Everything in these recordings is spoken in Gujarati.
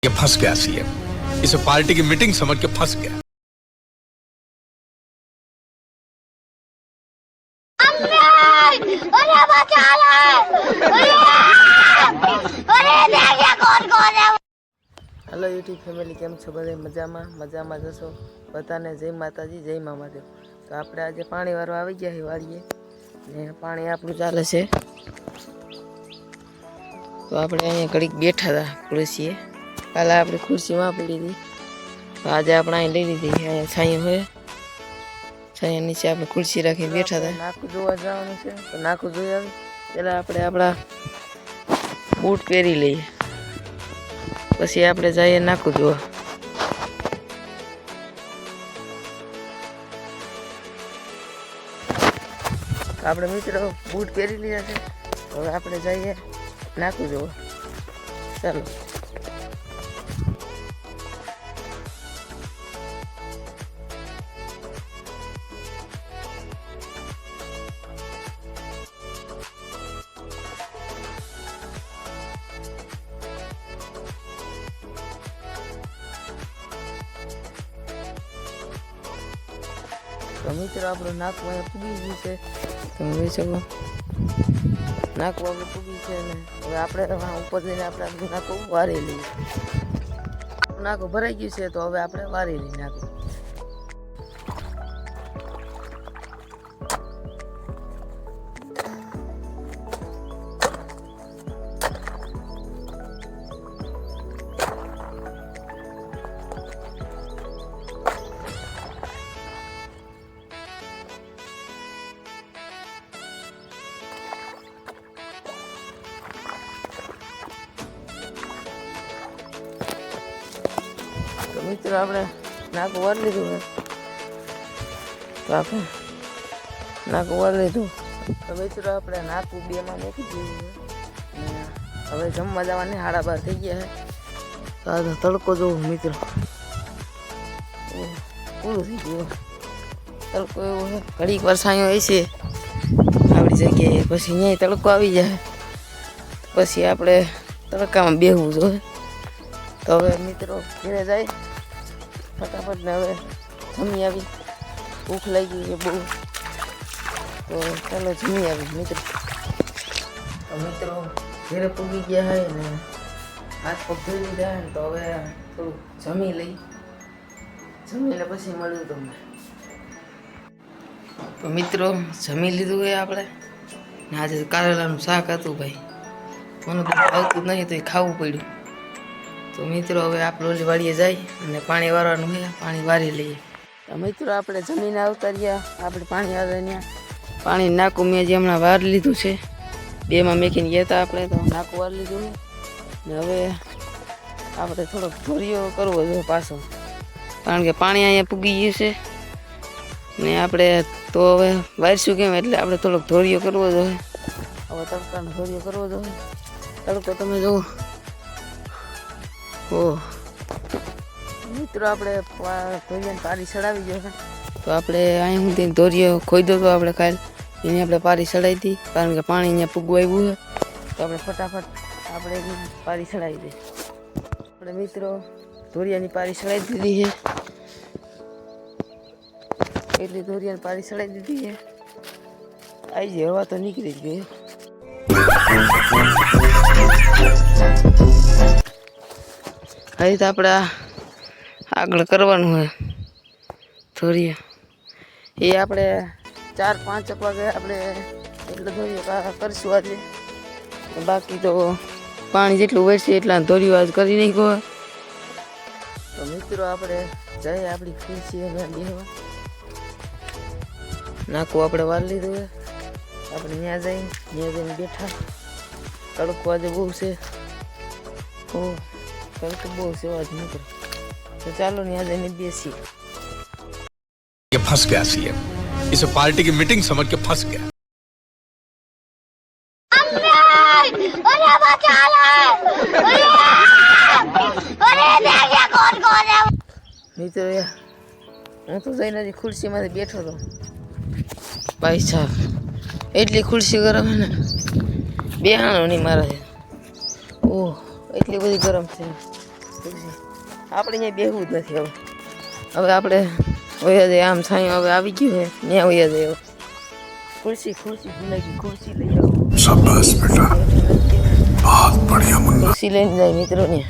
ये फंस गया सीएम, इसे पार्टी की मीटिंग समझ के फंस गया। हेलो यूट्यूब फैमिली केम छो बधाई मजामा जशो बधाने जय माताजी जय मा महादेव। तो આપણે આજે પાણી વાળવા આવી ગયા છે વાડીએ ને પાણી આપણું ચાલે છે। તો આપણે અહીંયા ઘડીક બેઠા હતા ખુરશીએ, કાલે આપણે ખુરશીમાં પડી હતી, તો આજે આપણે અહીં લઈ લીધી છે। અહીંયા છાંયો હોય, છાંયા નીચે આપણે ખુરશી રાખીને બેઠા હતા। નાખું જોવા જવાનું છે તો નાખું જોઈ આવી પહેલાં આપણે આપણા બૂટ પહેરી લઈએ, પછી આપણે જઈએ નાખું જોવા। આપણે મિત્રો બૂટ પહેરી લીધા છે, હવે આપણે જઈએ નાખું જોવા। ચાલો તો મિત્રો આપણું નાકું અહીંયા પૂગી ગયું છે, તમે જોઈ શકો નાકું આપણે પૂગી છે ને હવે આપણે ઉપર જઈને આપણે આપણું નાકું વારી લઈએ। નાકું ભરાઈ ગયું છે તો હવે આપણે વારી લઈએ નાકું। તો મિત્રો આપણે નાકું વાળી લીધું છે, તો આપણે નાકું વાળી લીધું। તો મિત્રો આપણે નાકું બેમાં મૂકી દીધું છે ને હવે જમવા જવાની 12:30 થઈ ગયા છે। તો આ તડકો જોવો મિત્રો, પૂરું થઈ ગયું તડકો એવો છે, ઘડીક વરસાયો હશે આપણી જગ્યાએ, પછી અહીંયા તડકો આવી જાય પછી આપણે તડકામાં બેસવું જોઈએ। તો હવે મિત્રો ઘરે જાય ફટાફટ ને હવે જમી આવી, ભૂખ લાગી છે બહુ, તો ચાલો જમી આવી મિત્રો। તો મિત્રો ઘરે પૂગી ગયા હોય ને હાથ પગ ધોઈ લીધા હોય ને તો હવે થોડુંક જમી લઈ, જમીને પછી મળ્યું તમને। તો મિત્રો જમી લીધું હોય આપણે ને આજે કારેલાનું શાક હતું ભાઈ, મને આવતું નહીં તો એ ખાવું પડ્યું। તો મિત્રો હવે આપણે ઓલી વાડીએ જાય અને પાણી વારવાનું છે, પાણી વારી લઈએ। તો મિત્રો આપણે જમીને આવતા રહ્યા, આપણે પાણી આવે ત્યાં પાણી નાકું મેં જે હમણાં વાર લીધું છે, બેમાં મેકીને ગયા હતા આપણે, તો નાકું વાર લીધું ને હવે આપણે થોડોક ધોરિયો કરવો જોઈએ પાછો, કારણ કે પાણી અહીંયા પૂગી ગયું છે ને આપણે તો હવે વારશું કેમ, એટલે આપણે થોડોક ધોરિયો કરવો જોઈએ। હવે તડકાનો ધોરિયો કરવો જોઈએ, તડકો તમે જુઓ। ઓહ મિત્રો આપણે ધોરિયાને પારી ચડાવી ગયો છે, તો આપણે અહીં સુધી ધોરિયો ખોદ્યો તો આપણે કાલ એને આપણે પારી ચડાવી હતી, કારણ કે પાણી અહીંયા પૂગવા આવ્યું છે, તો આપણે ફટાફટ આપણે એની પારી ચડાવી દઈએ। આપણે મિત્રો ધોરિયાની પારી ચડાવી દીધી છે, એટલી ધોરિયાની પારી ચડાવી દીધી છે, આવી જાય હવા તો નીકળી જ ગઈ। હવે તો આપણે આગળ કરવાનું હોય ધોરિયા, એ આપણે 4-5 વાગે આપણે એટલો ધોરિયો કરીશું આજે, બાકી તો પાણી જેટલું વરસે એટલા ધોરિયો આજ કરી નાખ્યો। તો મિત્રો આપણે જઈએ આપણી ખુરશી બેહવા, નાકું આપણે વાળી લીધું હોય, આપણે ત્યાં જઈને બેઠા। તડકો આજે બહુ છે, तड़को बहुत से आज निकल, तो चलो यहाँ जाने बेसी। ये फंस गया सीएम, इसे पार्टी की मीटिंग समझ के फंस गया। मित्र हूँ तो जઈને खुर्सी में बैठो तो भाई साहब एटली खुर्सी गरम है ना बेहाणो नहीं मारा। ओह એટલી બધી ગરમ છે, ખુરશી આપણે અહીંયા બેહવું જ નથી હવે આપણે વયા જાય આમ છાંયો હવે આવી ગયું છે ત્યાં વયા જાય ખુરશી ભૂલાઈ ગઈ ખુરશી લઈ આવો શાબાશ બેટા બહુત બઢિયા મુન્ના ખુરશી લઈને જાય મિત્રોને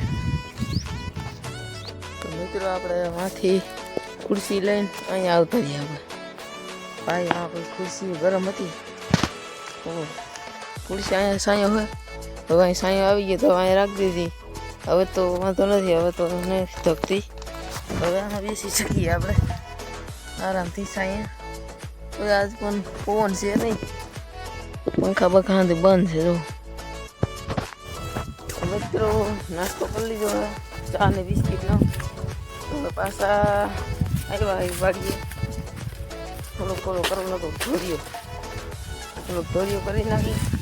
તો મિત્રો આપણે વાંથી ખુરશી લઈને અહીંયા આવતા રહ્યા આપણે ભાઈ આપણે ખુરશી ગરમ હતી તો ખુરશી અહીંયા સાંયો હોય હવે અહીં સાંયો આવી ગયો તો અહીંયા રાખી દીધી હવે તો વાંધો નથી હવે તો નથી ધકતી હવે આમાં બેસી શકીએ આપણે આરામથી સાંયા તો આજ પણ પવન છે નહીં પંખા બખાથી બંધ છે જો મિત્રો નાસ્તો કરી લીધો હવે ચા ને બિસ્કીટનો હવે પાછા આવ્યા વાડીએ થોડોક કરવાનો તો ધોર્યો કરી નાખી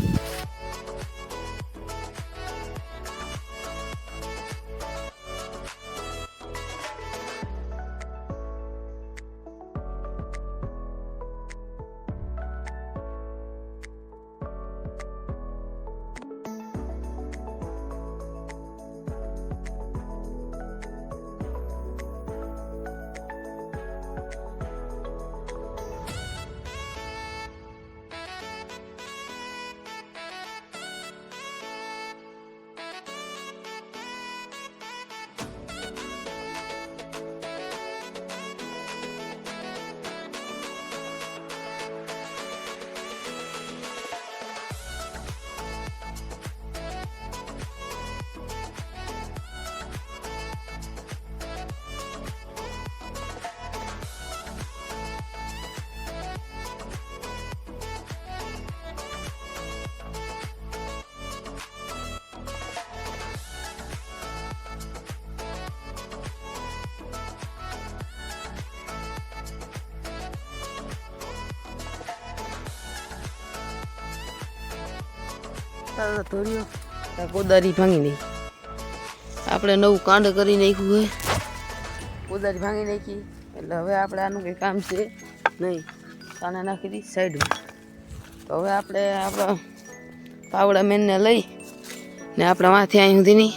ધોર્યો કોદારી ભાંગી નહીં આપણે નવું કાંડ કરી નાખ્યું હોય કોદારી ભાંગી નાખી એટલે હવે આપણે આનું કંઈ કામ છે નહીં કાને નાખી દી સાઈડમાં તો હવે આપણે આપણા પાવડા મેનને લઈ ને આપણા માથે અહીં સુધીની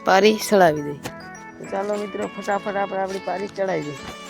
પારી ચડાવી દઈ તો ચાલો મિત્રો ફટાફટ આપણે આપણી પારી ચડાવી દઈએ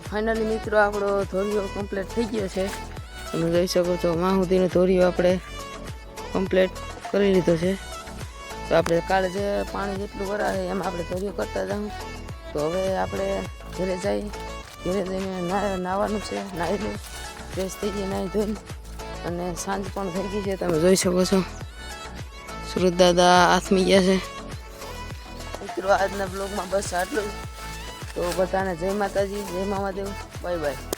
ફાઇનલી મિત્રો આપણો ધોરિયો કમ્પ્લીટ થઈ ગયો છે તમે જોઈ શકો છો માં સુધીનો ધોરિયો આપણે કમ્પ્લીટ કરી લીધો છે તો આપણે કાલે જે પાણી જેટલું ભરાય એમ આપણે ધોરિયો કરતા જાઉં તો હવે આપણે ઘરે જઈને નાહવાનું છે નાહી લઈ ફ્રેશ થઈ ગઈ નાહી ધોઈને અને સાંજ પણ થઈ ગઈ છે તમે જોઈ શકો છો સુરત દાદા આથમી ગયા છે મિત્રો આજના બ્લોગમાં બસ આટલું તો બધાને જય માતાજી જય મામાદેવ બાય બાય